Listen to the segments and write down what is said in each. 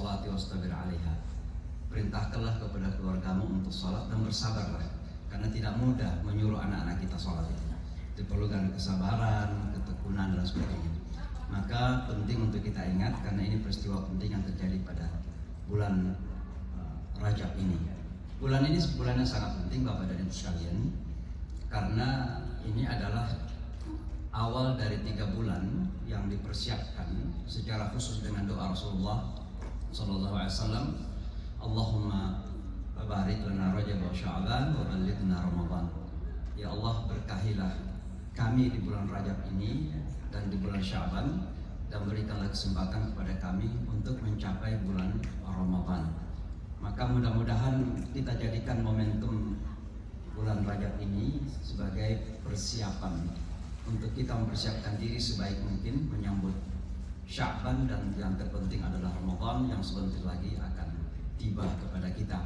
sholati wastabir 'alaiha. Perintahkanlah kepada keluargamu untuk sholat dan bersabarlah, karena tidak mudah menyuruh anak-anak kita sholat itu. Diperlukan kesabaran, ketekunan dan sebagainya. Maka penting untuk kita ingat, karena ini peristiwa penting yang terjadi pada bulan Rajab ini. Bulan ini bulan yang sangat penting Bapak dan Ibu sekalian, karena ini adalah awal dari 3 bulan yang dipersiapkan secara khusus dengan doa Rasulullah Sallallahu Alaihi Wasallam. Allahumma barik lana Rajab wa Sya'ban wa balighna Ramadan. Ya Allah, berkahilah kami di bulan Rajab ini dan di bulan Sya'ban, dan berikanlah kesempatan kepada kami untuk mencapai bulan Ramadan. Maka mudah-mudahan kita jadikan momentum bulan Rajab ini sebagai persiapan untuk kita mempersiapkan diri sebaik mungkin menyambut Sya'ban, dan yang terpenting adalah Ramadan yang sebentar lagi akan tiba kepada kita.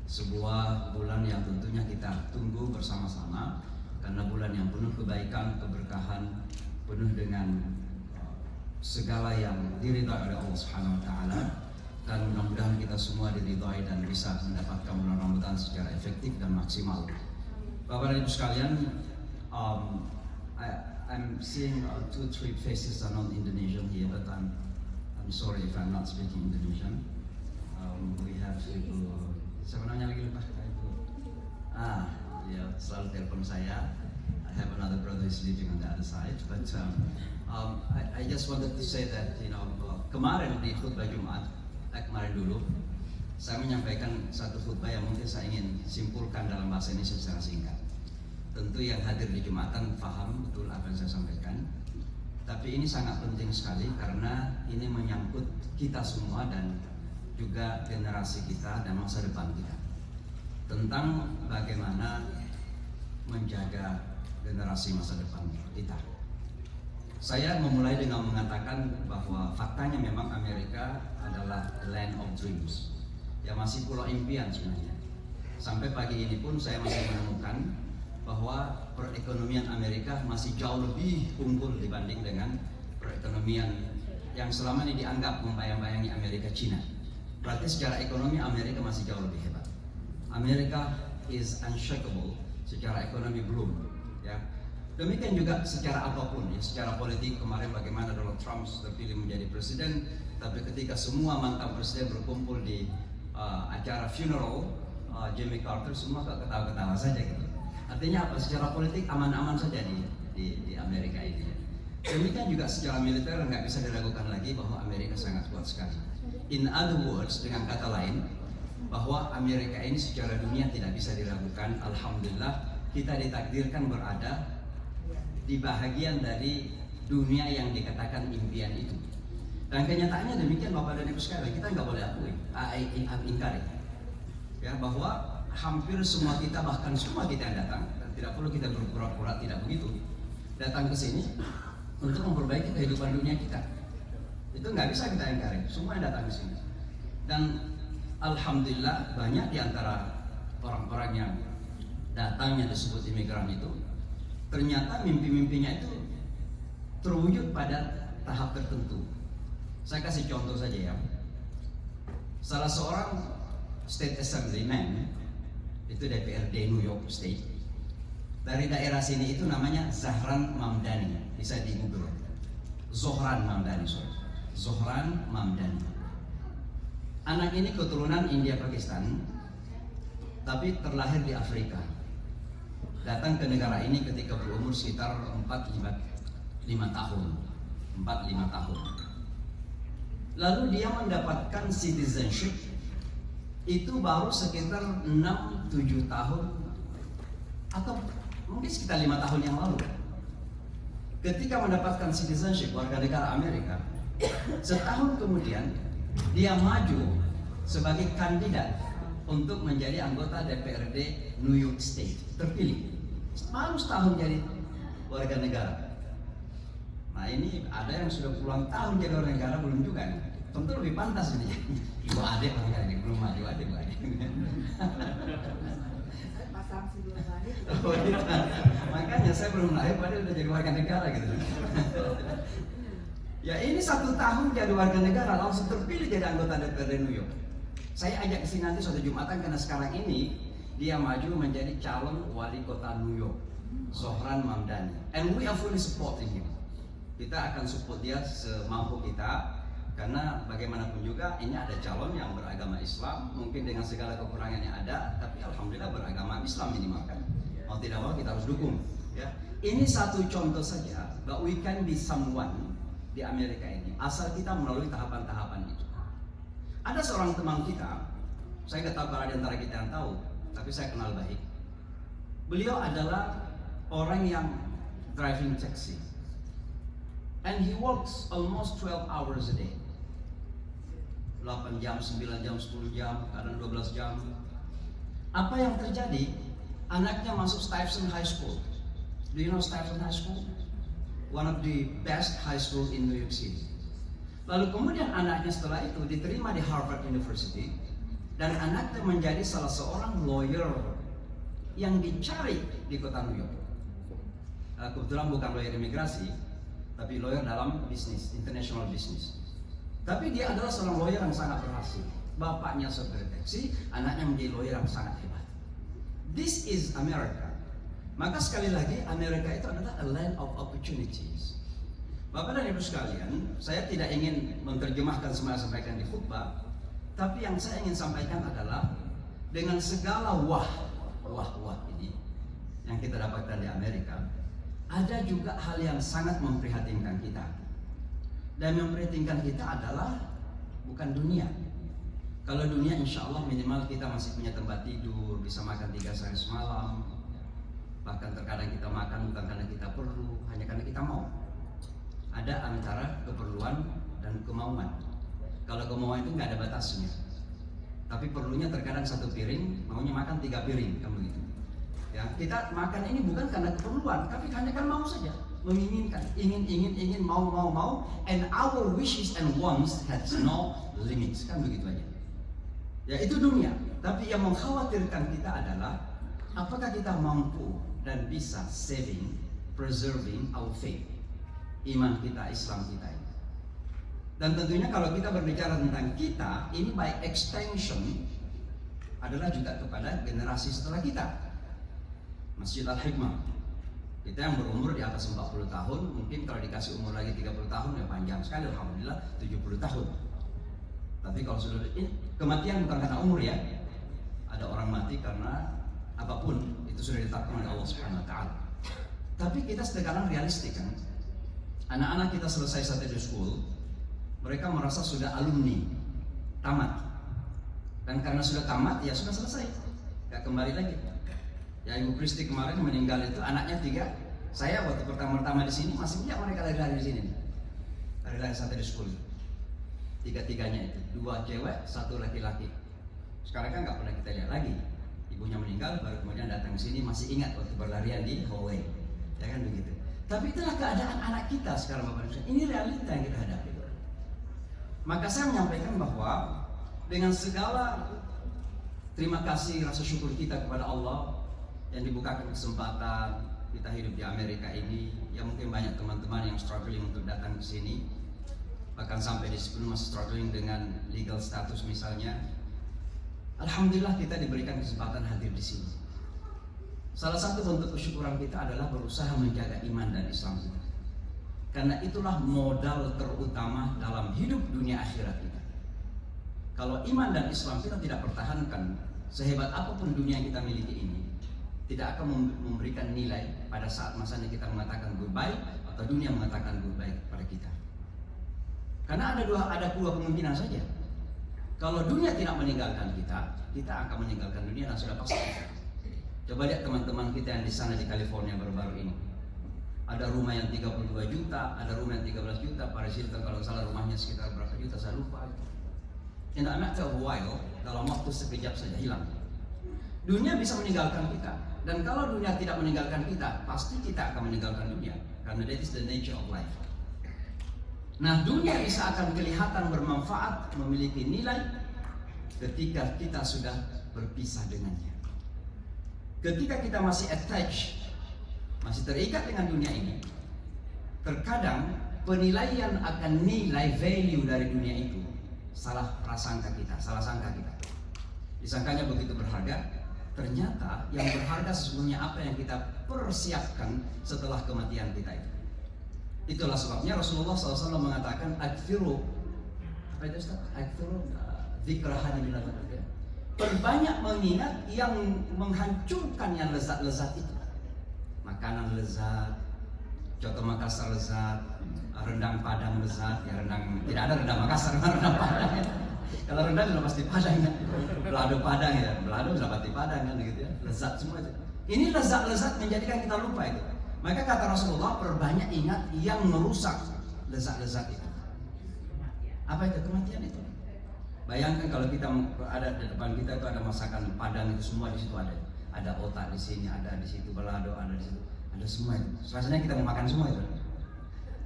Sebuah bulan yang tentunya kita tunggu bersama-sama, karena bulan yang penuh kebaikan, keberkahan, penuh dengan segala yang diridhai oleh Allah Subhanahu wa taala. Dan mudah-mudahan kita semua diridhai dan bisa mendapatkan bulan Ramadan secara efektif dan maksimal. Bapak dan Ibu sekalian, I'm seeing 2-3 faces are non-Indonesian here, but I'm sorry if I'm not speaking Indonesian. We have Ibu, siapa namanya lagi lupa? Ibu. Ya, selalu telepon saya. I have another brother who's living on the other side, but I just wanted to say that, kemarin di khutbah Jumat, kemarin dulu, saya menyampaikan satu khutbah yang mungkin saya ingin simpulkan dalam bahasa Indonesia secara singkat. Tentu yang hadir di Jumatan paham betul apa yang saya sampaikan, tapi ini sangat penting sekali karena ini menyangkut kita semua dan juga generasi kita dan masa depan kita, tentang bagaimana menjaga generasi masa depan kita. Saya memulai dengan mengatakan bahwa faktanya memang Amerika adalah the land of dreams, ya masih pulau impian sebenarnya. Sampai pagi ini pun saya masih menemukan bahwa perekonomian Amerika masih jauh lebih unggul dibanding dengan perekonomian yang selama ini dianggap membayang-bayangi Amerika Cina. Berarti secara ekonomi Amerika masih jauh lebih hebat. Amerika is unshakable, secara ekonomi belum, ya. Demikian juga secara apapun, ya, secara politik kemarin bagaimana Donald Trump terpilih menjadi presiden, tapi ketika semua mantan presiden berkumpul di acara funeral Jimmy Carter, semua ketawa-ketawa saja gitu. Artinya apa? Secara politik aman-aman saja di Amerika ini. Demikian juga secara militer nggak bisa diragukan lagi bahwa Amerika sangat kuat sekali. In other words, dengan kata lain, bahwa Amerika ini secara dunia tidak bisa diragukan. Alhamdulillah kita ditakdirkan berada di bahagian dari dunia yang dikatakan impian itu. Dan kenyataannya demikian Bapak dan Ibu sekalian, kita nggak boleh ingkari, ya, bahwa hampir semua kita, bahkan semua kita yang datang, dan tidak perlu kita berpura-pura tidak begitu, datang ke sini untuk memperbaiki kehidupan dunia kita. Itu nggak bisa kita ingkari, semua yang datang ke sini. Dan alhamdulillah banyak di antara orang-orang yang datang yang disebut imigran itu, ternyata mimpi-mimpinya itu terwujud pada tahap tertentu. Saya kasih contoh saja ya. Salah seorang state assemblyman, itu DPRD New York State, dari daerah sini itu namanya Zahran Mamdani, bisa di Google. Zohran Mamdani. Anak ini keturunan India Pakistan, tapi terlahir di Afrika. Datang ke negara ini ketika berumur sekitar 4-5 tahun. Lalu dia mendapatkan citizenship itu baru sekitar 6-7 tahun, atau mungkin sekitar 5 tahun yang lalu. Ketika mendapatkan citizenship warga negara Amerika, setahun kemudian dia maju sebagai kandidat untuk menjadi anggota DPRD New York State, terpilih. Baru setahun jadi warga negara. Nah ini ada yang sudah puluhan tahun jadi warga negara belum juga nih. Tentu lebih pantas ini. Ibu adik lah ini belum maju adik. Pasang si belum lahir. Oh, iya. Makanya saya belum lahir padahal udah jadi warga negara gitu. Ya ini 1 tahun jadi warga negara langsung terpilih jadi anggota DPRD New York. Saya ajak ke sini nanti suatu Jumatan karena sekarang ini dia maju menjadi calon wali kota New York, Zohran Mamdani. And we are fully supporting him. Kita akan support dia semampu kita karena bagaimanapun juga ini ada calon yang beragama Islam, mungkin dengan segala kekurangan yang ada, tapi alhamdulillah beragama Islam minimal kan. Mau tidak mau kita harus dukung. Ya. Ini satu contoh saja, but we can be someone di Amerika ini asal kita melalui tahapan-tahapan itu. Ada seorang teman kita, saya nggak tahu kalau ada antara kita yang tahu, tapi saya kenal baik. Beliau adalah orang yang driving taxi, and he works almost 12 hours a day. 8 jam, 9 jam, 10 jam, kadang 12 jam. Apa yang terjadi? Anaknya masuk Stuyvesant High School. Do you know Stuyvesant High School? One of the best high school in New York City. Lalu kemudian anaknya setelah itu diterima di Harvard University dan anaknya menjadi salah seorang lawyer yang dicari di kota New York. Kebetulan bukan lawyer imigrasi, tapi lawyer dalam bisnis, international business. Tapi dia adalah seorang lawyer yang sangat berhasil. Bapaknya sopir taksi, anaknya menjadi lawyer yang sangat hebat. This is America. Maka sekali lagi Amerika itu adalah a land of opportunities. Bapak dan Ibu sekalian, saya tidak ingin menerjemahkan semua yang sampaikan di khutbah, tapi yang saya ingin sampaikan adalah dengan segala wah ini yang kita dapatkan di Amerika, ada juga hal yang sangat memprihatinkan kita. Dan memprihatinkan kita adalah bukan dunia. Kalau dunia insya Allah minimal kita masih punya tempat tidur, bisa makan 3 sehari semalam. Bahkan terkadang kita makan bukan karena kita perlu, hanya karena kita mau. Ada antara keperluan dan kemauan. Kalau kemauan itu nggak ada batasnya. Tapi perlunya terkadang 1 piring, maunya makan 3 piring, kan begitu. Ya, kita makan ini bukan karena keperluan, tapi karena kan mau saja, menginginkan, ingin, mau, and our wishes and wants has no limits, kan begitu aja. Ya itu dunia. Tapi yang mengkhawatirkan kita adalah apakah kita mampu dan bisa preserving our faith, iman kita, Islam kita ini. Dan tentunya kalau kita berbicara tentang kita, ini by extension adalah juga kepada generasi setelah kita. Masjid Al-Hikmah, kita yang berumur di atas 40 tahun, mungkin kalau dikasih umur lagi 30 tahun ya panjang sekali, alhamdulillah 70 tahun. Tapi kalau sudah kematian bukan karena umur ya, ada orang mati karena apapun, itu sudah ditetapkan oleh Allah Subhanahu wa taala. Tapi kita sekarang realistik kan. Anak-anak kita selesai Saturday School, mereka merasa sudah alumni, tamat. Dan karena sudah tamat, ya sudah selesai, gak kembali lagi. Ya Ibu Kristi kemarin meninggal itu anaknya 3. Saya waktu pertama-tama di sini masih punya mereka lari-lari di sini, lari-lari Saturday School. 3-3-nya itu, 2 cewek, 1 laki-laki. Sekarang kan nggak pernah kita lihat lagi. Ibunya meninggal, baru kemudian datang ke sini masih ingat waktu berlarian di hallway, ya kan begitu. Tapi itulah keadaan anak kita sekarang, Bapak Ibu. Ini realita yang kita hadapi. Maka saya menyampaikan bahwa dengan segala terima kasih, rasa syukur kita kepada Allah yang dibukakan kesempatan kita hidup di Amerika ini, ya mungkin banyak teman-teman yang struggling untuk datang ke sini, bahkan sampai di sebelum masih struggling dengan legal status misalnya. Alhamdulillah kita diberikan kesempatan hadir di sini. Salah satu bentuk kesyukuran kita adalah berusaha menjaga iman dan Islam kita. Karena itulah modal terutama dalam hidup dunia akhirat kita. Kalau iman dan Islam kita tidak pertahankan, sehebat apapun dunia yang kita miliki ini, tidak akan memberikan nilai pada saat masanya kita mengatakan goodbye atau dunia mengatakan goodbye kepada kita. Karena ada dua kemungkinan saja. Kalau dunia tidak meninggalkan kita, kita akan meninggalkan dunia dan sudah pasti. Coba lihat teman-teman kita yang di sana di California baru-baru ini. Ada rumah yang 32 juta, ada rumah yang 13 juta. Paris Hilton kalau salah rumahnya sekitar berapa juta, saya lupa. In a matter of while, dalam waktu sekejap saja hilang. Dunia bisa meninggalkan kita. Dan kalau dunia tidak meninggalkan kita, pasti kita akan meninggalkan dunia. Karena that is the nature of life. Nah, dunia bisa akan kelihatan bermanfaat, memiliki nilai ketika kita sudah berpisah dengannya. Ketika kita masih attached, masih terikat dengan dunia ini, terkadang penilaian akan nilai value dari dunia itu salah prasangka kita, salah sangka kita. Disangkanya begitu berharga, ternyata yang berharga sesungguhnya apa yang kita persiapkan setelah kematian kita itu. Itulah sebabnya Rasulullah SAW mengatakan akfiru, apa itu Ustaz? Akfiru dzikrahan bila ya. Perbanyak mengingat yang menghancurkan yang lezat-lezat itu. Makanan lezat, coto Makassar lezat, rendang Padang lezat, ya rendang tidak ada rendang Makassar, rendang Padang. Ya. Kalau rendang sudah pasti Padang kan, belado Padang ya, belado sudah pasti Padang kan gitu ya, lezat semua itu. Ini lezat-lezat menjadikan kita lupa itu. Maka kata Rasulullah, perbanyak ingat yang merusak lezat-lezat itu. Apa itu? Kematian itu. Bayangkan kalau kita ada di depan kita itu ada masakan Padang itu semua di situ ada. Ada otak di sini, ada di situ balado, ada di situ, ada semua itu. Rasanya kita mau makan semua itu.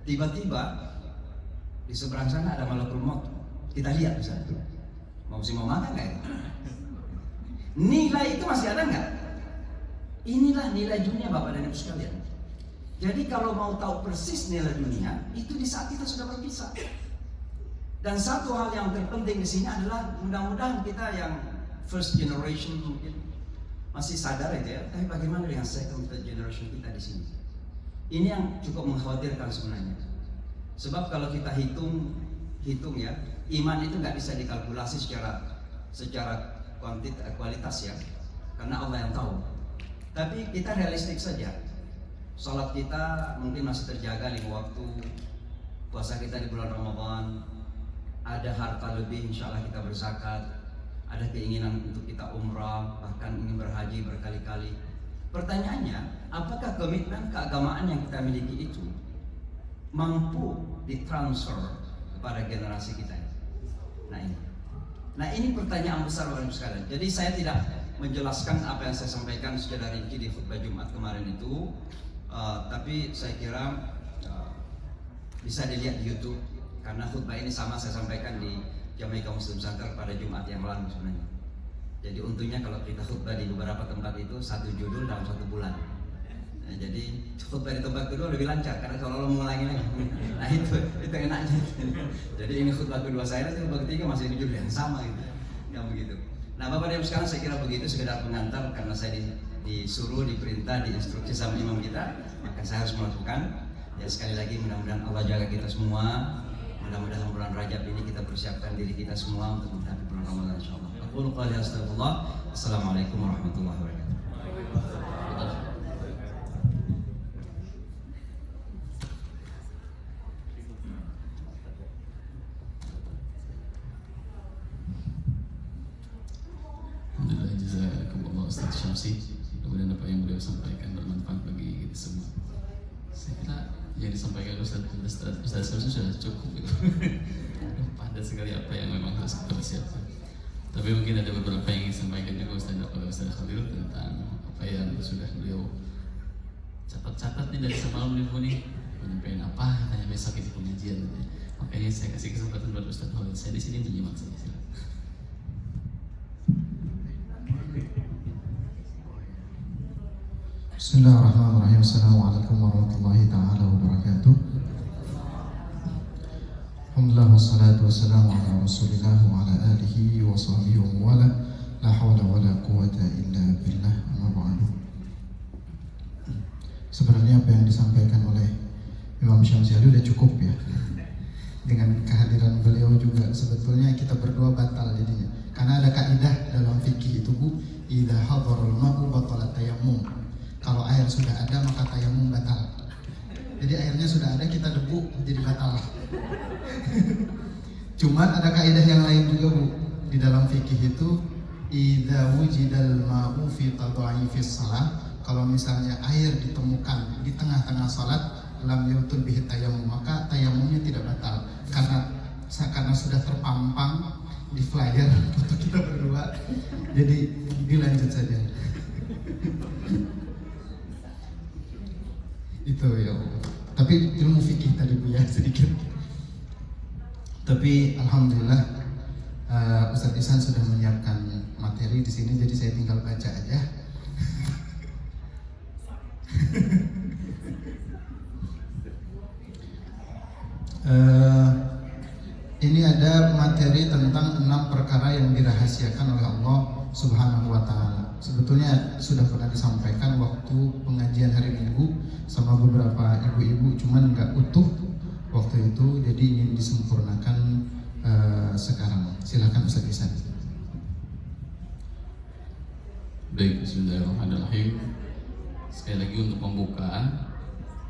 Tiba-tiba di seberang sana ada malakul maut. Kita lihat misalnya, mau makan nggak itu? Nilai itu masih ada nggak? Inilah nilai dunia Bapak dan Ibu sekalian. Jadi kalau mau tahu persis nilai dunia, itu di saat kita sudah berpisah. Dan satu hal yang terpenting di sini adalah mudah-mudahan kita yang first generation mungkin masih sadar itu ya. Tapi bagaimana dengan second third generation kita di sini? Ini yang cukup mengkhawatirkan sebenarnya. Sebab kalau kita hitung ya, iman itu nggak bisa dikalkulasi secara kualitas ya, karena Allah yang tahu. Tapi kita realistik saja. Salat kita mungkin masih terjaga 5 waktu, puasa kita di bulan Ramadan, ada harta lebih, insya Allah kita berzakat, ada keinginan untuk kita umrah, bahkan ingin berhaji berkali-kali. Pertanyaannya, apakah komitmen keagamaan yang kita miliki itu mampu ditransfer kepada generasi kita? Nah ini pertanyaan besar Bapak Ibu sekalian. Jadi saya tidak menjelaskan apa yang saya sampaikan secara rinci di khutbah Jumat kemarin itu, tapi saya kira bisa dilihat di YouTube karena khutbah ini sama saya sampaikan di Jamaica Muslim Center pada Jumat yang lalu sebenarnya. Jadi untungnya kalau kita khutbah di beberapa tempat itu satu judul dalam 1 bulan. Nah, jadi khutbah di tempat kedua lebih lancar karena kalau lo mengulangi lagi, nah itu enaknya. Jadi ini khutbah kedua saya, nanti khutbah ketiga masih judul yang sama gitu, yang begitu. Nah Bapak dan Ibu sekarang saya kira begitu sekedar pengantar karena saya disuruh, diperintah, diinstruksi sama imam kita, maka saya harus melakukan. Ya sekali lagi mudah-mudahan Allah jaga kita semua. Mudah-mudahan bulan Rajab ini kita persiapkan diri kita semua untuk menghadapi bulan Ramadan insyaallah. Aqulu qouli astagfirullah. Assalamualaikum warahmatullahi wabarakatuh. Alhamdulillah, jazakumullah Ustaz Syamsi. Mudah-mudahan apa yang beliau sampaikan bermanfaat bagi kita semua. Saya kira yang disampaikan Ustaz Syamsi sudah cukup gitu. Padat sekali apa yang memang harus kita persiapkan. Tapi mungkin ada beberapa yang ingin sampaikan juga Ustaz Khalil tentang apa yang sudah beliau catat-catat nih dari semalam nih, penyampaian apa katanya besok itu pengajian. Makanya saya kasih kesempatan buat Ustaz Khalil. Saya di sini menyimak saja. Bismillahirrahmanirrahim. Assalamualaikum warahmatullahi ta'ala wabarakatuh. Alhamdulillah wassalatu wassalamu ala rasulillah wa ala alihi wa sahbihi wa wala. La hawla wa la quwata illa billah. Amma ba'du. Sebenarnya apa yang disampaikan oleh Imam Syamsi udah cukup ya. Dengan kehadiran beliau juga sebetulnya kita berdua batal jadinya. Karena ada kaidah dalam fikih itu Bu, idza hadarul ma'u batalat tayammum. Kalau air sudah ada maka tayamum batal. Jadi airnya sudah ada, kita debu jadi batal. Cuman ada kaidah yang lain juga Bu. Di dalam fikih itu idza wujidal ma'u fi tadha'ifis shalah, kalau misalnya air ditemukan di tengah-tengah salat lam yubtul bihi tayammum, maka tayamumnya tidak batal karena sudah terpampang di flyer foto kita berdua. Jadi dilanjut saja. Itu ya. Tapi ilmu fikih tadi Bu ya sedikit. Tapi alhamdulillah Ustadz Ihsan sudah menyiapkan materi di sini, jadi saya tinggal baca aja. Eh, ini ada materi tentang 6 perkara yang dirahasiakan oleh Allah Subhanahu wa Ta'ala. Sebetulnya sudah pernah disampaikan waktu pengajian hari Minggu sama beberapa ibu-ibu, cuman nggak utuh waktu itu, jadi ingin disempurnakan sekarang. Silakan Ustaz Ihsan. Baik, bismillahirrahmanirrahim. Sekali lagi untuk pembukaan,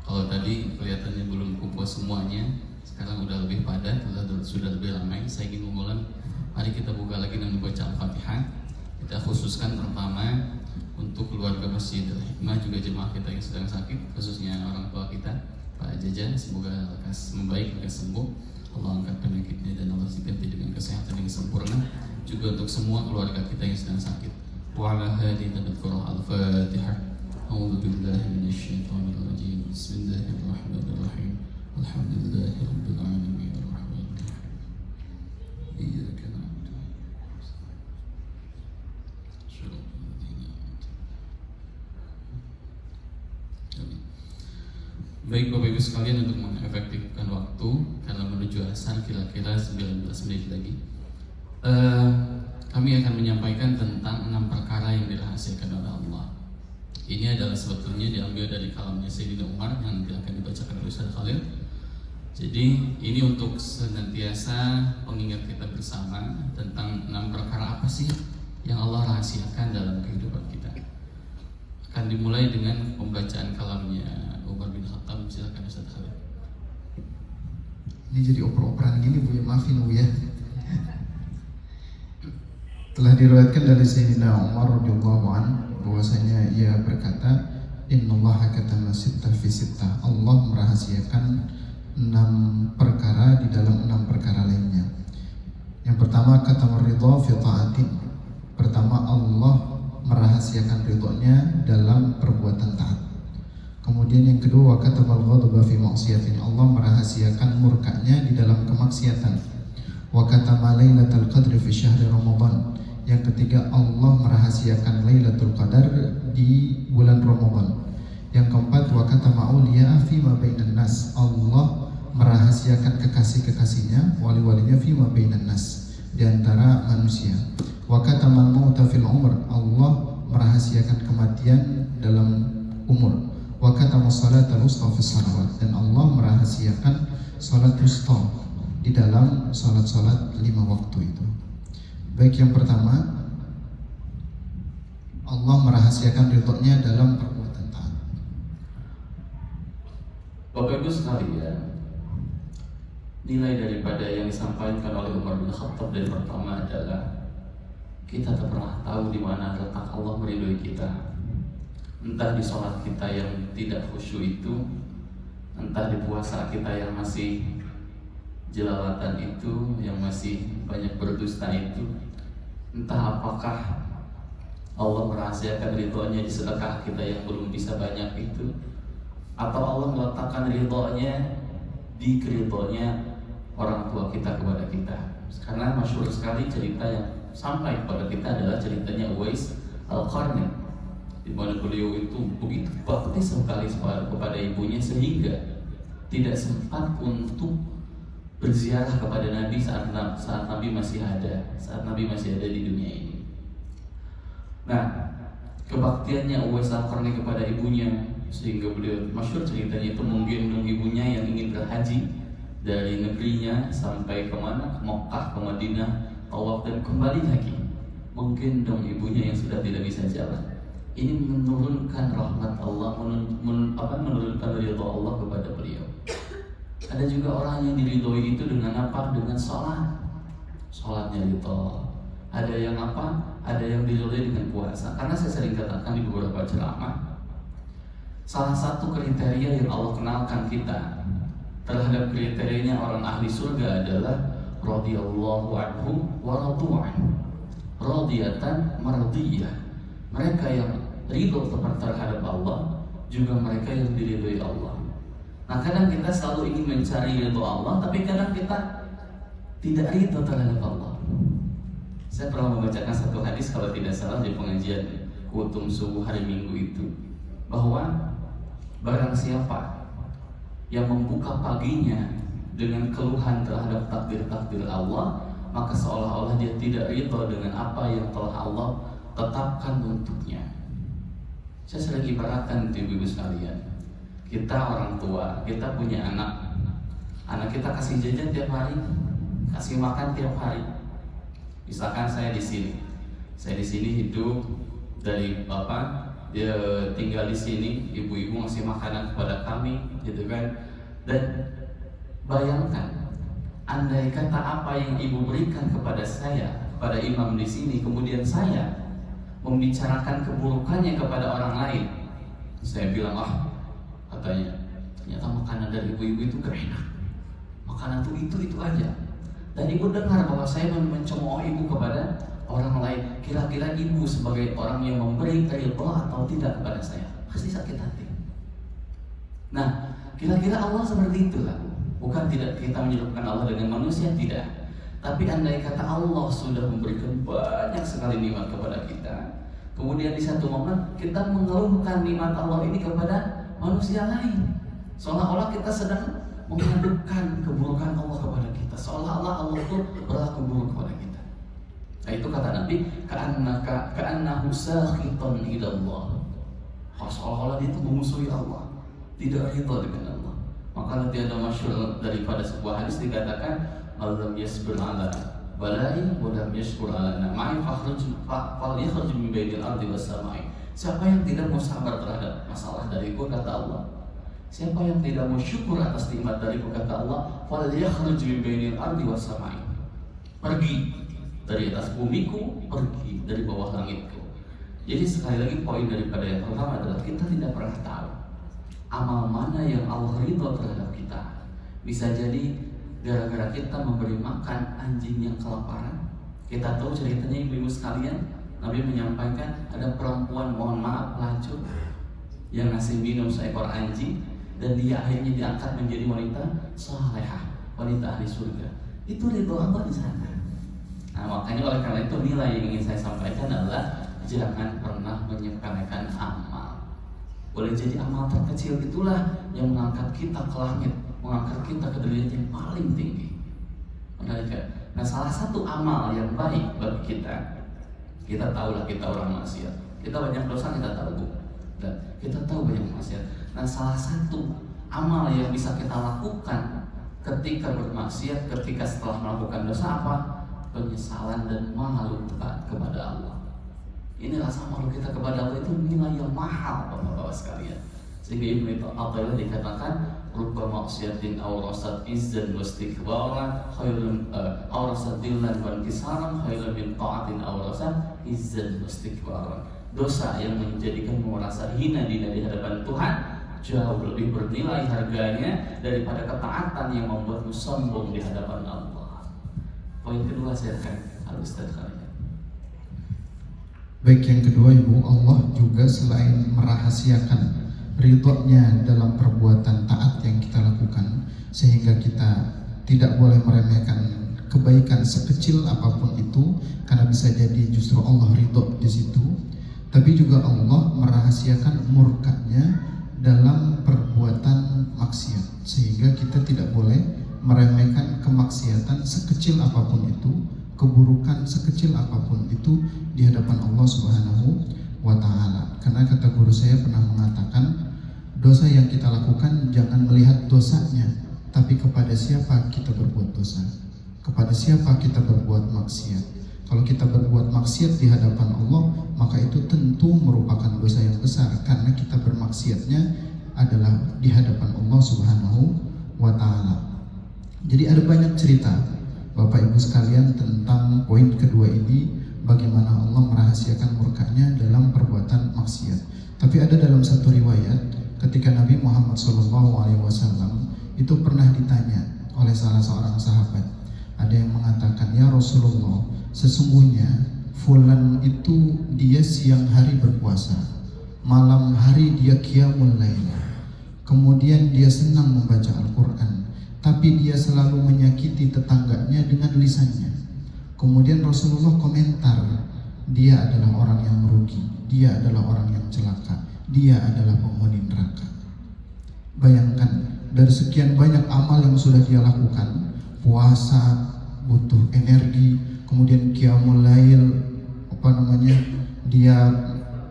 kalau tadi kelihatannya belum kumpul semuanya, sekarang udah lebih padat, sudah lebih ramai. Saya ingin mengulang, mari kita buka lagi dengan membaca Al-Fatihah. Kita khususkan pertama untuk keluarga Masjidil Hikmah, juga jemaah kita yang sedang sakit, khususnya orang tua kita, Pak Jajan, semoga lekas membaik, lekas sembuh, Allah angkat penyakitnya dan Allah ganti dengan kesehatan yang sempurna. Juga untuk semua keluarga kita yang sedang sakit. Wa ala hadhihi al-Fatihah. A'udzu billahi minasy syaithanir rajim. Bismillahirrahmanirrahim. Alhamdulillahirabbil alamin. Arrahmanir rahim. Iyyaka na'budu wa iyyaka nasta'in. Baik Bapak Ibu sekalian, untuk mengefektifkan waktu karena menuju asar kira-kira 19 menit lagi, kami akan menyampaikan tentang 6 perkara yang dirahasiakan oleh Allah. Ini adalah sebetulnya diambil dari kalamnya Sayyidina Umar yang nanti akan dibacakan oleh Ustaz Khalil. Jadi ini untuk senantiasa pengingat kita bersama tentang 6 perkara apa sih yang Allah rahasiakan dalam kehidupan kita. Akan dimulai dengan pembacaan kalamnya Umar bin Khattab. Silakan Ustaz Khalil. Ini jadi oper-operan gini Bu, ya maafin Bu ya. Telah diriwayatkan dari Sayyidina Umar radhiyallahu anhu bahwasanya ia berkata, innallaha katama sitta fi sitta. Allah merahasiakan 6 perkara di dalam 6 perkara lainnya. Yang pertama, katama ridha fi ta'atin. Pertama, Allah merahasiakan ridhonya dalam perbuatan taat. Kemudian yang kedua, katamal ghadaba fi maksiatin. Allah merahasiakan murkanya di dalam kemaksiatan. Wa katama lailatul qadri fi syahri Ramadan. Yang ketiga, Allah merahasiakan Lailatul Qadar di bulan Ramadan. Yang keempat, wa katama awliya fi ma bainan nas. Allah merahasiakan kekasih-kekasihnya, wali-walinya fi ma bainan nas, di antara manusia. Wa katama al-mauta fil umr. Allah merahasiakan kematian dalam umur. Wa katama salatal wusta fi salawat. Dan Allah merahasiakan salat wusta di dalam salat-salat 5 waktu itu. Baik, yang pertama, Allah merahasiakan ridhonya dalam perbuatan taat. Bapak Ibu sekalian, nilai daripada yang disampaikan oleh Umar bin Khattab dari pertama adalah kita tak pernah tahu di mana letak Allah meridhoi kita. Entah di sholat kita yang tidak khusyuk itu, entah di puasa kita yang masih jelalatan itu, yang masih banyak berdusta itu, entah apakah Allah merahasiakan ridhonya di sedekah kita yang belum bisa banyak itu, atau Allah meletakkan ridhonya di keridhonya orang tua kita kepada kita. Karena masyhur sekali cerita yang sampai kepada kita adalah ceritanya Uwais Al-Qarni, di mana beliau itu begitu bakti sekali kepada ibunya sehingga tidak sempat untuk berziarah kepada Nabi saat Nabi masih ada, di dunia ini. Nah, kebaktiannya Uwais Al-Qarni kepada ibunya sehingga beliau masyhur ceritanya itu menggendong ibunya yang ingin berhaji dari negerinya sampai kemana, ke Mekah, ke Madinah, tawaf dan kembali lagi, menggendong ibunya yang sudah tidak bisa jalan. Ini menurunkan rahmat Allah, menurunkan ridha Allah kepada beliau. Ada juga orang yang diridhoi itu dengan apa? Dengan sholat. Sholatnya ridho. Ada yang apa? Ada yang diridhoi dengan puasa. Karena saya sering katakan di beberapa ceramah, salah satu kriteria yang Allah kenalkan kita terhadap kriterianya orang ahli surga adalah radhiyallahu anhum wa radu anhu. Radiyatan mardiyah. Mereka yang ridho terhadap Allah, juga mereka yang diridhoi Allah. Nah, kadang kita selalu ingin mencari ridho Allah, tapi kadang kita tidak ridho terhadap Allah. Saya pernah membacakan satu hadis kalau tidak salah di pengajian kutum subuh hari Minggu itu, bahwa barang siapa yang membuka paginya dengan keluhan terhadap takdir-takdir Allah, maka seolah-olah dia tidak ridho dengan apa yang telah Allah tetapkan untuknya. Saya sering ibaratkan ibu-ibu sekalian, kita orang tua, kita punya anak kita kasih jajan tiap hari, kasih makan tiap hari. Misalkan saya di sini hidup dari bapak, dia tinggal di sini, ibu-ibu ngasih makanan kepada kami, gitu kan. Dan bayangkan, andai kata apa yang ibu berikan kepada saya, kepada imam di sini, kemudian saya membicarakan keburukannya kepada orang lain, saya bilang, katanya ternyata makanan dari ibu-ibu itu gak enak, makanan itu aja. Dan ibu dengar bahwa saya mencemooh ibu kepada orang lain. Kira-kira ibu sebagai orang yang memberi ridho atau tidak kepada saya? Pasti sakit hati. Nah, kira-kira Allah seperti itulah. Bukan tidak kita menyebutkan Allah dengan manusia, tidak. Tapi andai kata Allah sudah memberikan banyak sekali nikmat kepada kita, kemudian di satu momen kita mengeluhkan nikmat Allah ini kepada manusia lain, seolah-olah kita sedang mengadukan keburukan Allah kepada kita, seolah-olah Allah itu berlaku buruk kepada kita. Nah, itu kata Nabi, ka'annahu sakhitun ila Allah. Seolah-olah dia itu memusuhi Allah, tidak ridha dengan Allah. Maka nanti ada masyhur daripada sebuah hadis dikatakan, "Lam yasbir ala balai wa lam yashkur ala na'mai falyakhrij min bainil ardi was samai." Siapa yang tidak mau sabar terhadap masalah dariku, kata Allah, siapa yang tidak mau syukur atas nikmat dariku, kata Allah, falyakhrij min bainil ardi was samai. Pergi dari atas bumiku, pergi dari bawah langitku. Jadi sekali lagi poin daripada yang pertama adalah kita tidak pernah tahu amal mana yang Allah ridho terhadap kita. Bisa jadi gara-gara kita memberi makan anjing yang kelaparan. Kita tahu ceritanya ibu-ibu sekalian, Nabi menyampaikan ada perempuan, mohon maaf, pelacur yang ngasih minum seekor anjing, dan dia akhirnya diangkat menjadi wanita salehah, wanita ahli surga. Itu ridho Allah di sana. Nah, makanya oleh karena itu nilai yang ingin saya sampaikan adalah jangan pernah menyepelekan amal. Boleh jadi amal terkecil itulah yang mengangkat kita ke langit, mengangkat kita ke derajat yang paling tinggi. Nah, salah satu amal yang baik bagi kita tahulah kita orang maksiat, kita banyak dosa, kita tahu, dan kita tahu banyak maksiat. Nah, salah satu amal yang bisa kita lakukan ketika bermaksiat, ketika setelah melakukan dosa apa? Penyesalan dan malu kepada Allah. Ini rasa malu kita kepada Allah itu nilai yang mahal, bapak-bapak sekalian. Sehingga Ibnu Athaillah dikatakan, rubba maksiatin awrasat izzan wastikbaran khairun awrasat dillan wa inkisaran khairun min ta'atin awrasat izzan wastikbaran. Dosa yang menjadikan merasa hina di hadapan Tuhan jauh lebih bernilai harganya daripada ketaatan yang membuatmu sombong di hadapan Allah. Poin kedua saya akan Al-Ustaz kalian. Baik, yang kedua Ibu, Allah juga selain merahasiakan ridhonya dalam perbuatan taat yang kita lakukan, sehingga kita tidak boleh meremehkan kebaikan sekecil apapun itu, karena bisa jadi justru Allah ridho di situ. Tapi juga Allah merahasiakan murkanya dalam perbuatan maksiat, sehingga kita tidak boleh meremehkan kemaksiatan sekecil apapun itu, keburukan sekecil apapun itu di hadapan Allah Subhanahu wa Ta'ala. Karena kata guru saya pernah mengatakan, dosa yang kita lakukan jangan melihat dosanya, tapi kepada siapa kita berbuat dosa, kepada siapa kita berbuat maksiat. Kalau kita berbuat maksiat di hadapan Allah, maka itu tentu merupakan dosa yang besar, karena kita bermaksiatnya adalah di hadapan Allah Subhanahu wa Ta'ala. Jadi ada banyak cerita Bapak Ibu sekalian tentang poin kedua ini, bagaimana Allah merahasiakan murkanya dalam perbuatan maksiat. Tapi ada dalam satu riwayat ketika Nabi Muhammad SAW itu pernah ditanya oleh salah seorang sahabat. Ada yang mengatakan, ya Rasulullah, sesungguhnya fulan itu dia siang hari berpuasa, malam hari dia qiyamul lail, kemudian dia senang membaca Al-Quran, tapi dia selalu menyakiti tetangganya dengan lisannya. Kemudian Rasulullah komentar, dia adalah orang yang merugi, dia adalah orang yang celaka, dia adalah penghuni neraka. Bayangkan dari sekian banyak amal yang sudah dia lakukan, puasa butuh energi, kemudian qiyamul lail, dia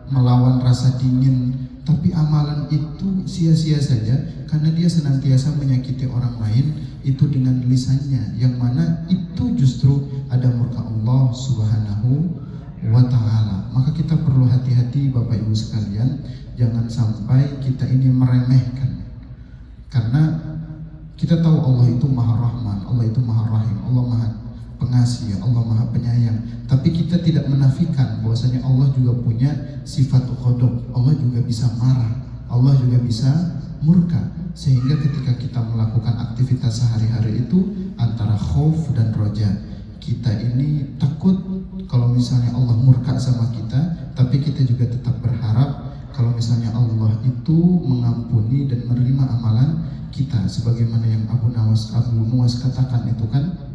melawan rasa dingin, tapi amalan itu sia-sia saja karena dia senantiasa menyakiti orang lain itu dengan lisannya, yang mana itu justru ada murka Allah Subhanahu wa ta'ala. Maka kita perlu hati-hati Bapak Ibu sekalian, jangan sampai kita ini meremehkan, karena kita tahu Allah itu Maha Rahman, Allah itu Maha Rahim, Allah Maha Pengasih, Allah Maha Penyayang. Tapi kita tidak menafikan bahwasanya Allah juga punya sifat ghadab, Allah juga bisa marah, Allah juga bisa murka. Sehingga ketika kita melakukan aktivitas sehari-hari itu antara khauf dan roja, kita ini takut kalau misalnya Allah murka sama kita, tapi kita juga tetap berharap kalau misalnya Allah itu mengampuni dan menerima amalan kita, sebagaimana yang Abu Nuwas katakan itu kan,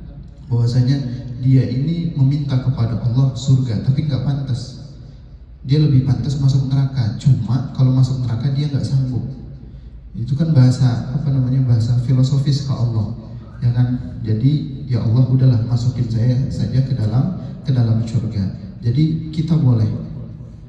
bahwasanya dia ini meminta kepada Allah surga tapi nggak pantas, dia lebih pantas masuk neraka. Cuma kalau masuk neraka dia nggak sanggup. Itu kan bahasa bahasa filosofis ke Allah, ya kan? Jadi ya Allah udahlah masukin saya saja ke dalam surga. Jadi kita boleh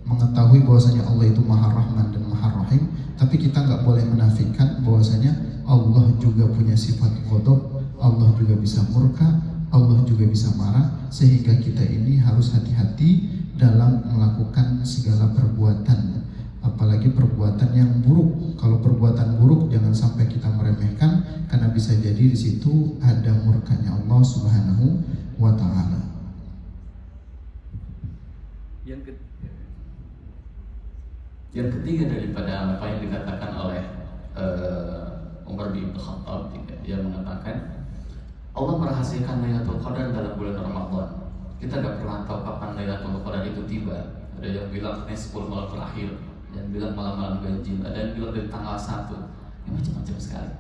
mengetahui bahwasanya Allah itu Maha Rahman dan Maha Rahim, tapi kita nggak boleh menafikan bahwasanya Allah juga punya sifat ghadab, Allah juga bisa murka, Allah juga bisa marah. Sehingga kita ini harus hati-hati dalam melakukan segala perbuatan, apalagi perbuatan yang buruk. Kalau perbuatan buruk jangan sampai kita meremehkan, karena bisa jadi di situ ada murkanya Allah Subhanahu wa ta'ala. Yang ketiga daripada apa yang dikatakan oleh Umar bin Khattab, dia mengatakan Allah merahasiakan Lailatul Qadar dalam bulan Ramadan. Kita tidak pernah tahu kapan Lailatul Qadar itu tiba. Ada yang bilang 10 malam terakhir, dan bilang malam-malam ganjil, ada yang bilang dari tanggal 1, ya macam-macam sekali.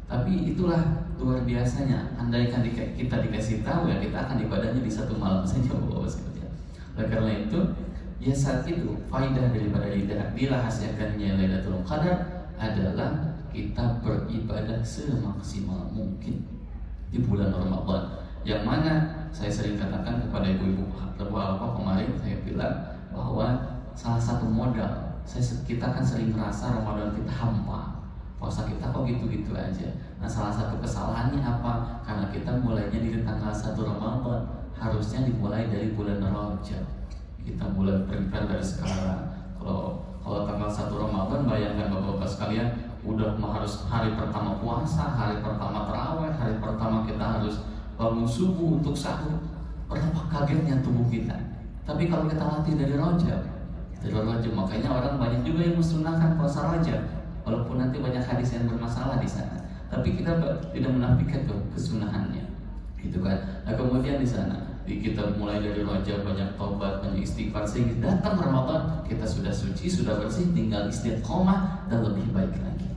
Tapi itulah luar biasanya. Andaikan kita dikasih tahu, ya kita akan ibadahnya di satu malam saja, Bapak sekalian. Oleh karena itu, ya saat itu faidah daripada dirahasiakannya Lailatul Qadar adalah kita beribadah semaksimal mungkin di bulan Ramadan. Yang mana saya sering katakan kepada ibu-ibu kemarin, saya bilang bahwa salah satu modal kita kan sering merasa Ramadan kita hampa, puasa kita kok gitu-gitu aja. Nah, salah satu kesalahannya apa? Karena kita mulainya di tanggal 1 Ramadan, harusnya dimulai dari bulan Rajab. Kita mulai prepare dari sekarang. Kalau tanggal 1 Ramadan, bayangkan Bapak-bapak sekalian, udah harus hari pertama puasa, hari pertama tarawih, hari pertama kita harus bangun subuh untuk sahur. Berapa kagetnya tubuh kita. Tapi kalau kita latih dari Rajab, makanya orang banyak juga yang mensunahkan puasa Rajab, walaupun nanti banyak hadis yang bermasalah di sana. Tapi kita tidak menafikan kesunahannya, gitu kan. Nah, kemudian di sana kita mulai dari Rajab, banyak taubat, banyak istighfar, sehingga datang Ramadan kita sudah suci, sudah bersih, tinggal istiqomah dan lebih baik lagi.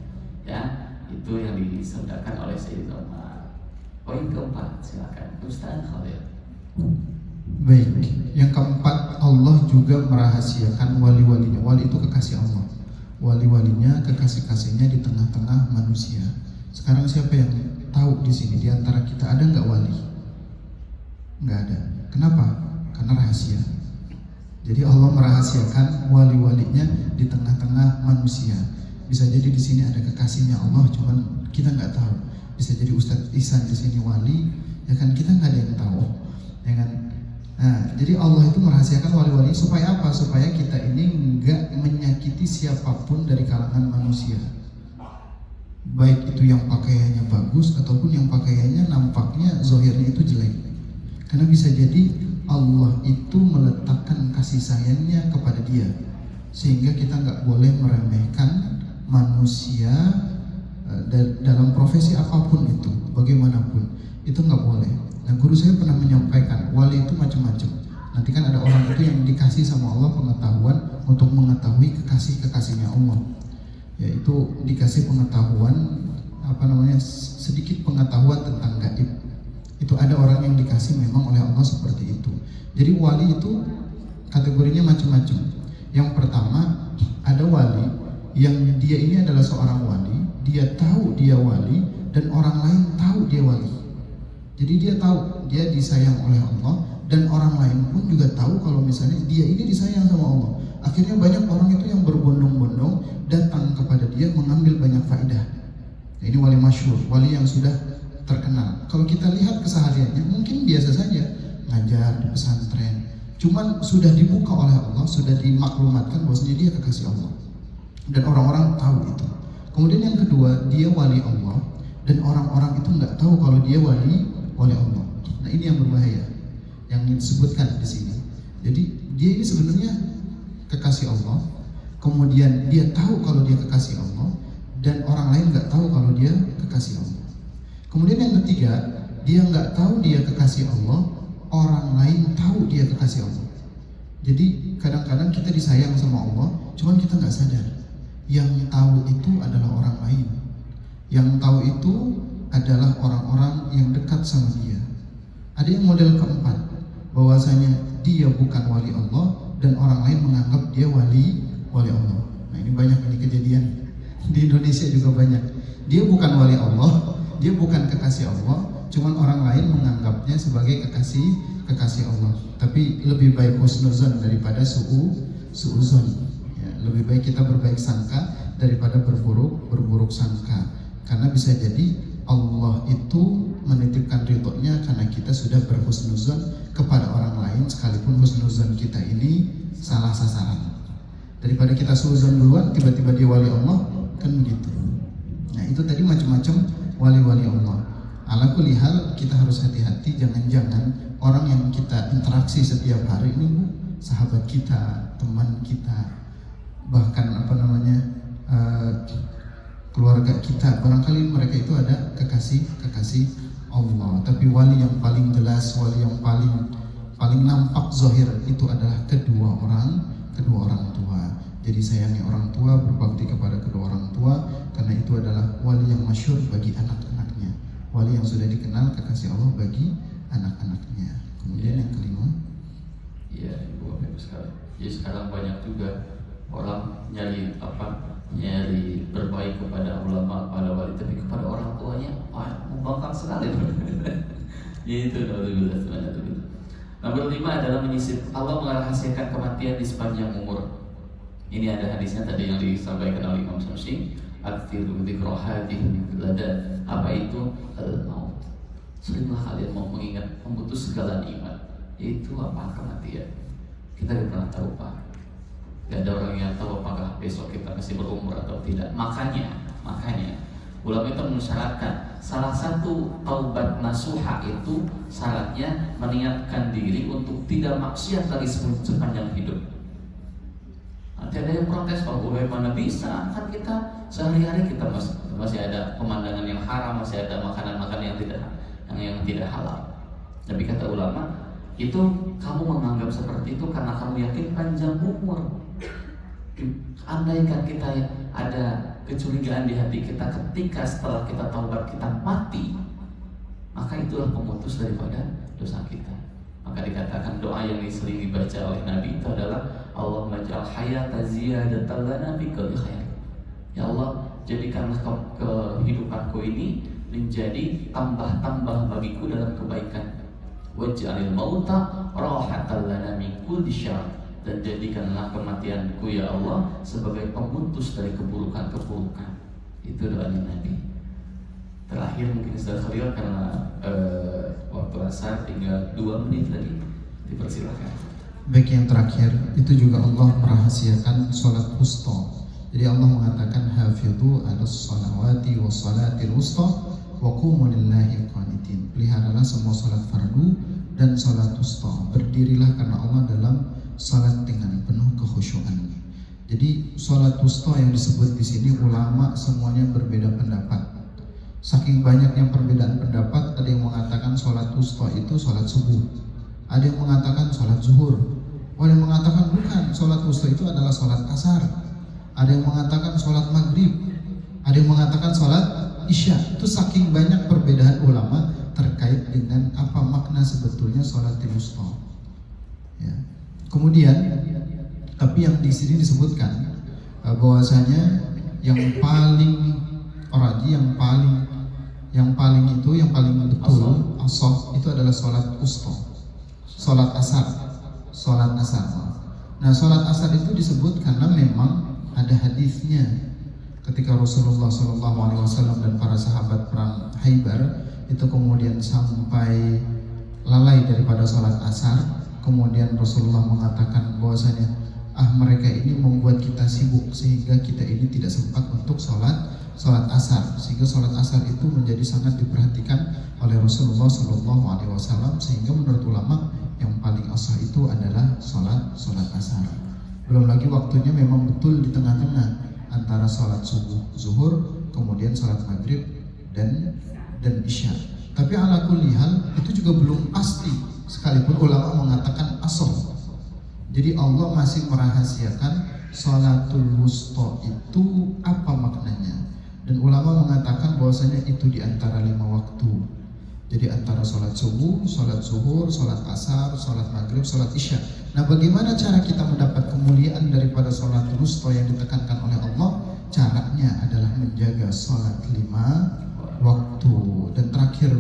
Ya, itu yang disabdakan oleh Sayyidina Umar. Poin keempat, silakan Ustaz Khalil. Baik, yang keempat, Allah juga merahasiakan wali-walinya. Wali itu kekasih Allah, wali-walinya, kekasih-kasihnya di tengah-tengah manusia. Sekarang siapa yang tahu di sini, di antara kita ada nggak wali? Nggak ada. Kenapa? Karena rahasia. Jadi Allah merahasiakan wali-walinya di tengah-tengah manusia. Bisa jadi di sini ada kekasihnya Allah, cuman kita nggak tahu. Bisa jadi Ustadz Ihsan di sini wali, ya kan, kita nggak ada yang tahu, ya kan. Nah, jadi Allah itu merahasiakan wali-wali supaya apa? Supaya kita ini nggak menyakiti siapapun dari kalangan manusia. Baik itu yang pakaiannya bagus ataupun yang pakaiannya nampaknya zahirnya itu jelek. Karena bisa jadi Allah itu meletakkan kasih sayangnya kepada dia, sehingga kita nggak boleh meremehkan manusia dalam profesi apapun itu, bagaimanapun itu nggak boleh. Nah, guru saya pernah menyampaikan wali itu macam-macam. Nanti kan ada orang itu yang dikasih sama Allah pengetahuan untuk mengetahui kekasihnya Allah, yaitu dikasih pengetahuan sedikit pengetahuan tentang gaib. Itu ada orang yang dikasih memang oleh Allah seperti itu. Jadi wali itu kategorinya macam-macam. Yang pertama, ada wali yang dia ini adalah seorang wali, dia tahu dia wali dan orang lain tahu dia wali. Jadi dia tahu dia disayang oleh Allah dan orang lain pun juga tahu kalau misalnya dia ini disayang sama Allah. Akhirnya banyak orang itu yang berbondong-bondong datang kepada dia mengambil banyak faedah. Nah, ini wali masyhur, wali yang sudah terkenal. Kalau kita lihat kesehariannya mungkin biasa saja, ngajar di pesantren. Cuman sudah dibuka oleh Allah, sudah dimaklumatkan bahwasanya dia kekasih Allah. Dan orang-orang tahu itu. Kemudian yang kedua, dia wali Allah dan orang-orang itu nggak tahu kalau dia wali Allah. Nah, ini yang berbahaya yang disebutkan di sini. Jadi dia ini sebenarnya kekasih Allah, kemudian dia tahu kalau dia kekasih Allah dan orang lain nggak tahu kalau dia kekasih Allah. Kemudian yang ketiga, dia nggak tahu dia kekasih Allah, orang lain tahu dia kekasih Allah. Jadi kadang-kadang kita disayang sama Allah, cuman kita nggak sadar. Yang tahu itu adalah orang lain. Yang tahu itu adalah orang-orang yang dekat sama dia. Ada yang model keempat, bahwasanya dia bukan wali Allah dan orang lain menganggap dia wali Allah. Nah, ini banyak ini kejadian di Indonesia juga banyak. Dia bukan wali Allah, dia bukan kekasih Allah, cuman orang lain menganggapnya sebagai kekasih Allah. Tapi lebih baik husnuzon daripada suuzon. Ya, lebih baik kita berbaik sangka daripada berburuk sangka. Karena bisa jadi Allah itu menitipkan ridhonya karena kita sudah berhusnuzon kepada orang lain, sekalipun husnuzon kita ini salah sasaran. Daripada kita suuzon duluan, tiba-tiba dia wali Allah, kan begitu. Nah, itu tadi macam-macam wali-wali Allah. Ala kulli hal, kita harus hati-hati, jangan-jangan orang yang kita interaksi setiap hari ini sahabat kita, teman kita, bahkan keluarga kita, barangkali mereka itu ada kekasih Allah. Tapi wali yang paling jelas, wali yang paling nampak zahir itu adalah kedua orang tua. Jadi sayangi orang tua, berbakti kepada kedua orang tua, karena itu adalah wali yang masyhur bagi anak-anaknya. Wali yang sudah dikenal kekasih Allah bagi anak-anaknya. Kemudian yang kelima, Iya, Ibu Bapak sekalian. Jadi sekarang banyak juga orang nyari berbaik kepada ulama, kepada wali, tapi kepada orang tuanya, membangkang sekali. Itu alhamdulillah. Nomor 5 adalah menyisip. Allah merahasiakan kematian di sepanjang umur. Ini ada hadisnya tadi yang disampaikan oleh Imam Syamsi. Aktiru dzikra hadhihi ladat. Apa itu? Al-maut. Seringlah kalian mau mengingat memutus segala nikmat. Itu apa? Kematian. Kita tidak pernah tahu, Pak. Gak ada orang yang tahu apakah besok kita masih berumur atau tidak. Makanya ulama itu mensyaratkan salah satu taubat nasuha itu syaratnya meniatkan diri untuk tidak maksiat lagi sepanjang hidup. Nanti ada yang protes, Pak, bagaimana bisa? Kan kita sehari-hari kita masih ada pemandangan yang haram, masih ada makanan-makanan yang tidak halal. Tapi kata ulama, itu kamu menganggap seperti itu karena kamu yakin panjang umur. Andaikan kita ada kecurigaan di hati kita ketika setelah kita taubat kita mati, maka itulah pemutus daripada dosa kita. Maka dikatakan doa yang sering dibaca oleh Nabi itu adalah Allahumma ja'al hayata ziyadatan lana fi kulli khair. Ya Allah, jadikanlah kehidupanku ini menjadi tambah-tambah bagiku dalam kebaikan. Waj'alil mauta rahatan lana min kulli syarr. Dan jadikanlah kematianku ya Allah sebagai pemutus dari keburukan-keburukan. Itu doanya Nabi. Terakhir mungkin Ustaz Khalil karena waktu asar tinggal 2 menit lagi, dipersilakan. baik yang terakhir itu juga Allah merahasiakan sholat wusta. Jadi Allah mengatakan hafidhu 'alas shalawati was salatil wusta wa qumu lillahi qanitin. Peliharalah semua sholat fardu dan sholat wusta. Berdirilah karena Allah dalam salat dengan penuh kekhusyuan. Jadi salat wusta yang disebut di sini ulama semuanya berbeda pendapat. Saking banyaknya perbedaan pendapat, ada yang mengatakan salat wusta itu salat subuh, ada yang mengatakan salat zuhur, ada yang mengatakan bukan, salat wusta itu adalah salat asar, ada yang mengatakan salat maghrib, ada yang mengatakan salat isya. Itu saking banyak perbedaan ulama terkait dengan apa makna sebetulnya salat wusta. Ya. Kemudian, tapi yang di sini disebutkan bahwasanya yang paling Raji yang paling betul asal itu adalah sholat usta, sholat asar. Nah, sholat asar itu disebut karena memang ada hadisnya ketika Rasulullah SAW dan para sahabat perang Khaybar itu kemudian sampai lalai daripada sholat asar, kemudian Rasulullah mengatakan bahwasanya mereka ini membuat kita sibuk sehingga kita ini tidak sempat untuk sholat asar, sehingga sholat asar itu menjadi sangat diperhatikan oleh Rasulullah SAW, sehingga menurut ulama yang paling asah itu adalah sholat asar. Belum lagi waktunya memang betul di tengah-tengah antara sholat subuh zuhur kemudian sholat maghrib dan isya. Tapi ala kulli hal itu juga belum pasti, sekalipun ulama mengatakan asal. Jadi Allah masih merahasiakan sholatul wusta itu apa maknanya, dan ulama mengatakan bahwasanya itu di antara 5 waktu. Jadi antara sholat subuh, sholat zuhur, sholat asar, sholat maghrib, sholat isya. Nah, bagaimana cara kita mendapat kemuliaan daripada sholat wusta yang ditekankan oleh Allah? Caranya adalah menjaga sholat 5 waktu. Dan terakhir,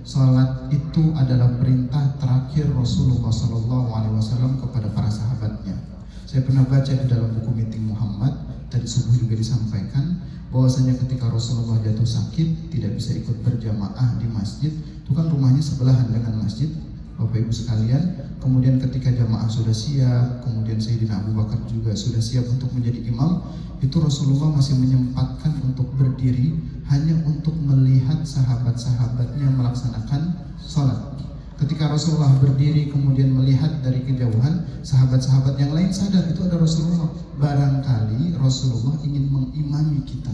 sholat itu adalah perintah terakhir Rasulullah SAW kepada para sahabatnya. Saya pernah baca di dalam buku Meeting Muhammad, tadi subuh juga disampaikan bahwasanya ketika Rasulullah jatuh sakit tidak bisa ikut berjamaah di masjid, itu kan rumahnya sebelahan dengan masjid, Bapak Ibu sekalian. Kemudian ketika jamaah sudah siap, kemudian Sayyidina Abu Bakar juga sudah siap untuk menjadi imam, itu Rasulullah masih menyempatkan untuk berdiri hanya untuk melihat sahabat-sahabatnya melaksanakan sholat. Ketika Rasulullah berdiri kemudian melihat dari kejauhan, sahabat-sahabat yang lain sadar itu ada Rasulullah. Barangkali Rasulullah ingin mengimami kita.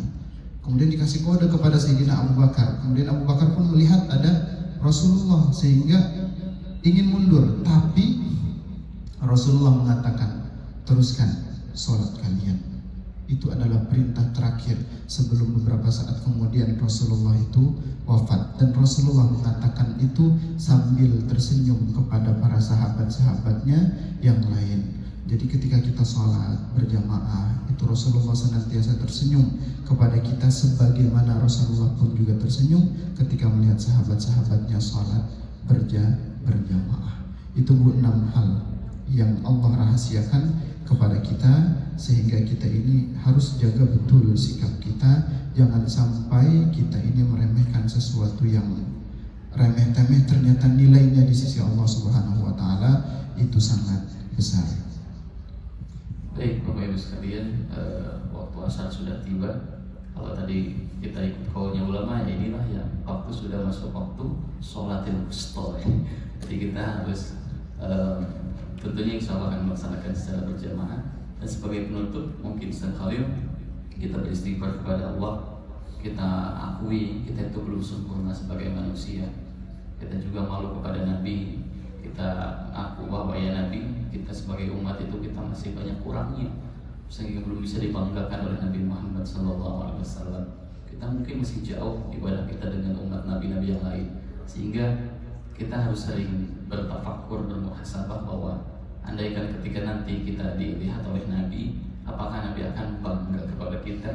Kemudian dikasih kode kepada Sayyidina Abu Bakar. Kemudian Abu Bakar pun melihat ada Rasulullah sehingga ingin mundur. Tapi Rasulullah mengatakan, teruskan sholat kalian. Itu adalah perintah terakhir sebelum beberapa saat kemudian Rasulullah itu wafat. Dan Rasulullah mengatakan itu sambil tersenyum kepada para sahabat-sahabatnya yang lain. Jadi ketika kita sholat berjamaah, itu Rasulullah senantiasa tersenyum kepada kita, sebagaimana Rasulullah pun juga tersenyum ketika melihat sahabat-sahabatnya sholat berjamaah. Itu 6 hal yang Allah rahasiakan kepada kita, sehingga kita ini harus jaga betul sikap kita. Jangan sampai kita ini meremehkan sesuatu yang remeh-temeh, ternyata nilainya di sisi Allah Subhanahu wa Ta'ala itu sangat besar. Baik Bapak Ibu sekalian, waktu asar sudah tiba. Kalau tadi kita ikut kaulnya ulama, ya inilah yang waktu sudah masuk waktu sholatil wusta. Jadi kita harus tentunya insya Allah akan melaksanakan secara berjamaah. Dan sebagai penutup, mungkin Ustaz Khalil, kita beristighfar kepada Allah. Kita akui kita itu belum sempurna sebagai manusia. Kita juga malu kepada Nabi. Kita aku bahwa ya Nabi, kita sebagai umat itu kita masih banyak kurangnya, sehingga belum bisa dibanggakan oleh Nabi Muhammad SAW. Kita mungkin masih jauh ibadah kita dengan umat Nabi-Nabi yang lain, sehingga kita harus sering bertafakur, bermuhasabah bahwa andaikan ketika nanti kita dilihat oleh Nabi, apakah Nabi akan bangga kepada kita,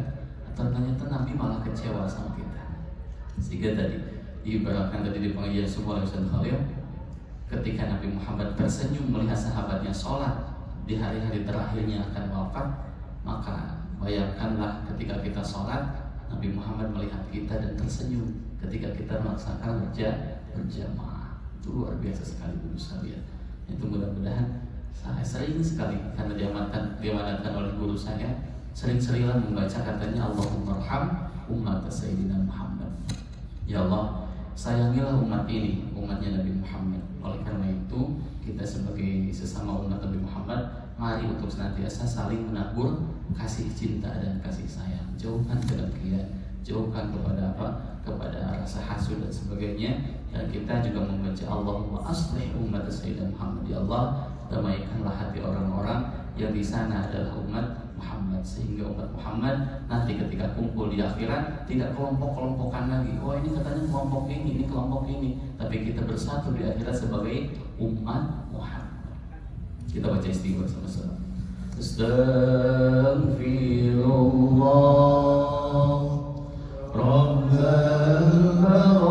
atau ternyata Nabi malah kecewa sama kita. Sehingga tadi diibaratkan tadi di pengajian subuh oleh Ustaz Khalil, ketika Nabi Muhammad tersenyum melihat sahabatnya sholat di hari-hari terakhirnya akan wafat, maka bayangkanlah ketika kita sholat, Nabi Muhammad melihat kita dan tersenyum ketika kita melaksanakan berjamaah. Itu luar biasa sekali Ibu sekalian. Itu mudah-mudahan saya sering sekali, karena diamanatkan oleh guru saya, sering-seringlah membaca katanya Allahumma arham umat Sayyidina Muhammad. Ya Allah, sayangilah umat ini, umatnya Nabi Muhammad. Oleh karena itu, kita sebagai sesama umat Nabi Muhammad, mari untuk senantiasa saling menabur kasih cinta dan kasih sayang. Jauhkan kedengkian, jauhkan kepada kepada rasa hasud dan sebagainya. Dan kita juga membaca Allahumma aslih umat Sayyidina Muhammad. Ya Allah, damaikanlah hati orang-orang yang di sana adalah umat Muhammad, sehingga umat Muhammad nanti ketika kumpul di akhirat tidak kelompok-kelompokan lagi. Oh ini katanya kelompok ini kelompok ini, tapi kita bersatu di akhirat sebagai umat Muhammad. Kita baca istighfar sama-sama. Astaghfirullah البرايا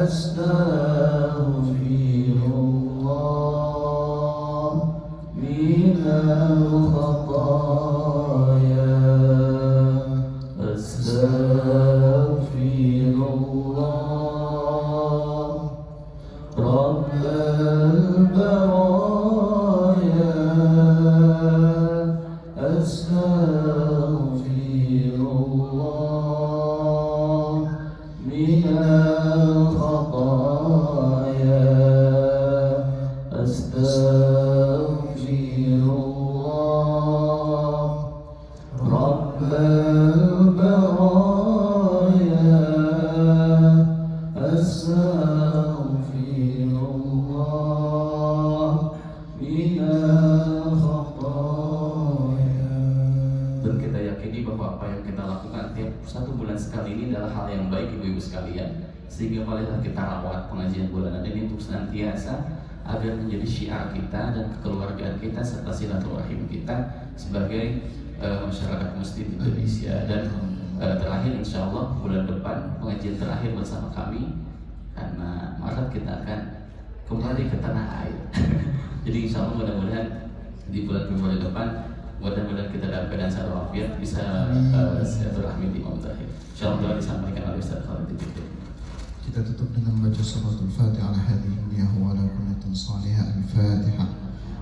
أستغفر الله من الخطايا أستغفر الله رب البرايا أستغفر الله من الخطايا أستغفر الله رب البرايا أستغفر الله من الخطايا. Dan kita yakini bahwa apa yang kita lakukan tiap 1 bulan sekali ini adalah hal yang baik ibu-ibu sekalian, sehingga marilah kita rawat pengajian bulanan ini untuk senantiasa agar menjadi syiar kita dan kekeluargaan kita serta silaturahim kita sebagai masyarakat muslim Indonesia. Dan terakhir insya Allah bulan depan pengajian terakhir bersama kami, karena Maret kita akan kembali ke tanah air. Jadi insya Allah mudah-mudahan di bulan Februari depan mudah-mudahan kita dalam keadaan sehat walafiat bisa silaturahmi di Imam Zahir. Insya Allah disampaikan oleh Ustaz Khalid Ibn. Kita tutup dengan baca suratul Fatihah ala hadhihi niyah wa ala kunnatin salihah al-Fatihah.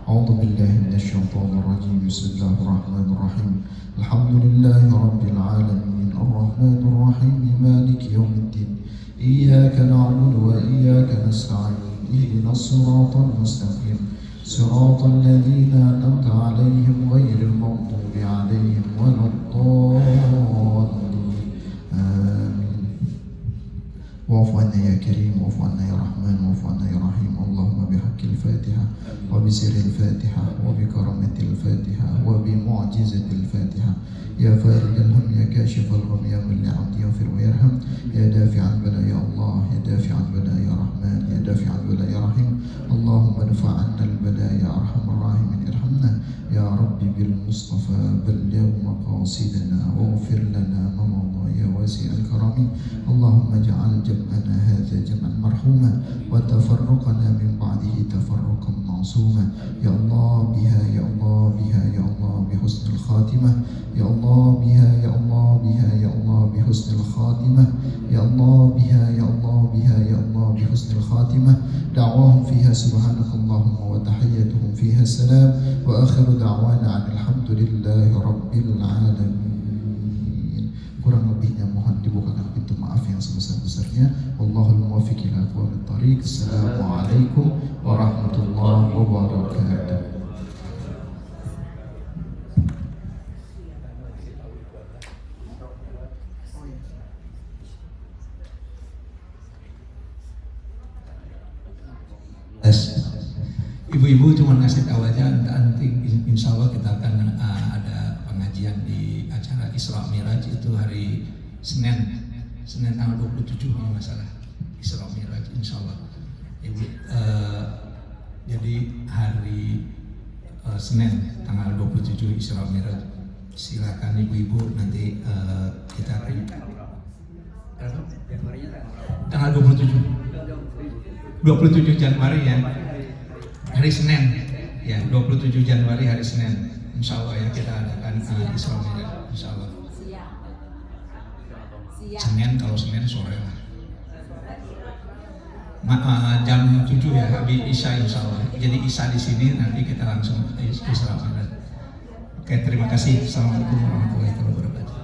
A'udzu billahi minasyaitonir rajim. Bismillahirrahmanirrahim. Alhamdulillahi rabbil alamin. Arrahmanir rahim. Maliki yaumiddin. Iyyaka na'budu wa iyyaka nasta'in. Ihdinas siratal mustaqim. Siratal ladzina an'amta 'alaihim ghairil maghdubi 'alaihim waladdallin. واعف عنا يا كريم واعف عنا يا رحمن واعف عنا يا رحيم. اللهم بحق الفاتحة وبسر الفاتحة وبكرامة الفاتحة وبمعجزة الفاتحة يا فارج الهم يا كاشف الغم يا من لعبد يغفر ويرحم يا دافع البلاء يا الله يا دافع البلاء يا رحمن يا دافع البلاء يا رحيم. اللهم ادفع عنا البلاء يا أرحم الراحمين. ارحمنا يا رب بالمصطفى بلغ مقاصدنا واغفر لنا ما مضى يا واسع الكرم. اللهم اجعل جمعنا هذا جمعا مرحوما وتفرقنا من بعده تفرقا معصوما. يا الله بها يا الله بها يا الله بحسن الخاتمة. يا الله بها يا الله بها يا الله بحسن الخاتمة. يا الله بها يا الله بها يا الله بحسن الخاتمة. دعواهم فيها سبحانك اللهم وتحيتهم فيها السلام وآخر دعوانا عن الحمد لله رب العالمين. Kurang lebihnya mohon dibukakan pintu maaf yang sebesar-besarnya. Wallahul muwaffiq ila aqwamit thariq. Assalamualaikum warahmatullahi wabarakatuh. Ibu-ibu cuma ngasih tahu aja, nanti insya Allah kita akan ada pengajian di acara Isra Miraj itu hari Senin tanggal 27 kalau nggak salah, Isra Miraj insya Allah. Ibu, jadi hari Senin tanggal 27 Isra Miraj, silakan ibu-ibu nanti kita tanggal 27 Januari ya, hari Senin ya, 27 Januari hari Senin insya Allah ya, kita adakan Isra Miraj insya Allah. Senin, kalau Senin sore lah, jam 7 ya, habis Isya insya Allah. Jadi Isya di sini, nanti kita langsung Isra Miraj. Oke, terima kasih. Assalamualaikum warahmatullahi wabarakatuh.